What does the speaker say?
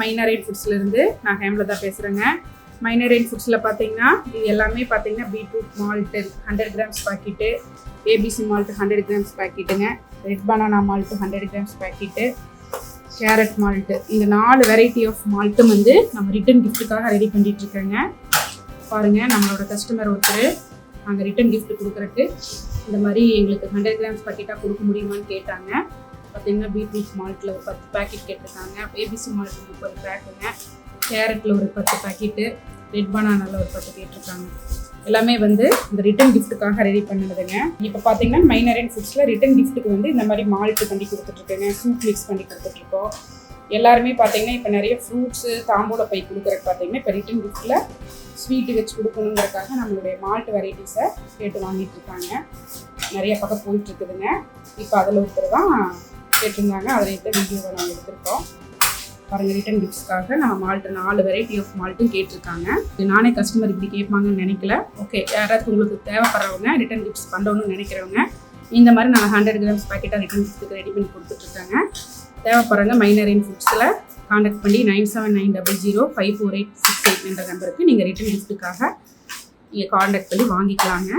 மைனரைன் ஃபுட்ஸ்லேருந்து நான் ஹேம்லதா பேசுகிறேங்க. மைனரைன் ஃபுட்ஸில் பார்த்தீங்கன்னா இது எல்லாமே பார்த்தீங்கன்னா beetroot malt 100 grams packet, ABC malt 100 grams பாக்கெட்டுங்க, red banana malt 100 grams packet, carrot malt, இந்த 4 வெரைட்டி ஆஃப் மால்ட்டும் வந்து நம்ம ரிட்டன் கிஃப்ட்டுக்காக ரெடி பண்ணிகிட்ருக்கேங்க. பாருங்கள், நம்மளோட கஸ்டமர் ஒருத்தர் நாங்கள் ரிட்டன் கிஃப்ட் கொடுக்குறக்கு இந்த மாதிரி எங்களுக்கு 100 கிராம்ஸ் பாக்கெட்டாக கொடுக்க முடியுமான்னு கேட்டாங்க. பார்த்தீங்கன்னா பீட்ரூட் மால்ட்டில் ஒரு 10 பேக்கெட் கேட்டிருக்காங்க, ஏபிசி மால்ட்டு 30 பேக்குங்க, கேரட்டில் ஒரு 10 பேக்கெட்டு, ரெட் பனானாவில் ஒரு 10 கேட்டிருக்காங்க. எல்லாமே வந்து இந்த ரிட்டன் கிஃப்ட்டுக்காக ரெடி பண்ணுறதுங்க. இப்போ பார்த்தீங்கன்னா மைனரைன் ஃபுட்ஸில் ரிட்டன் கிஃப்ட்டுக்கு வந்து இந்த மாதிரி மால்ட்டு பண்ணி கொடுத்துட்ருக்கேங்க, ஃப்ரூட் மிக்ஸ் பண்ணி கொடுத்துட்ருக்கோம். எல்லாருமே பார்த்தீங்கன்னா இப்போ நிறைய ஃப்ரூட்ஸு தாம்பூல பை கொடுக்குறக்கு பார்த்தீங்கன்னா இப்போ ரிட்டன் கிஃப்ட்டில் ஸ்வீட்டு வச்சு கொடுக்கணுங்கிறதுக்காக நம்மளுடைய மால்ட் வெரைட்டிஸை கேட்டு வாங்கிட்டு இருக்காங்க. நிறைய பக்கம் போயிட்டுருக்குதுங்க. இப்போ அதில் ஒருத்தர் தான் கேட்டிருந்தாங்க, அதில் எடுத்த வீடியோவை நாங்கள் எடுத்திருக்கோம். பாருங்கள், ரிட்டன் கிஃப்ட்ஸ்க்காக நம்ம மால்ட்டு 4 வெரைட்டி ஆஃப் மால்ட்டும் கேட்டிருக்காங்க. நானே கஸ்டமர் இப்படி கேட்பாங்கன்னு நினைக்கல. ஓகே, யாராவது உங்களுக்கு தேவைப்படுறவங்க ரிட்டன் கிஃப்ட்ஸ் பண்ணணும்னு நினைக்கிறவங்க இந்த மாதிரி நாங்கள் 100 கிராம்ஸ் பேக்கெட்டாக ரிட்டன் கிஃப்ட்டுக்கு ரெடி பண்ணி கொடுத்துட்ருக்காங்க. தேவைப்படுறவங்க மைனரைன் ஃபுட்ஸில் கான்டாக்ட் பண்ணி 9790054868 என்ற நம்பருக்கு நீங்கள் ரிட்டன் கிஃப்ட்டுக்காக நீங்கள் கான்டாக்ட் பண்ணி வாங்கிக்கலாங்க.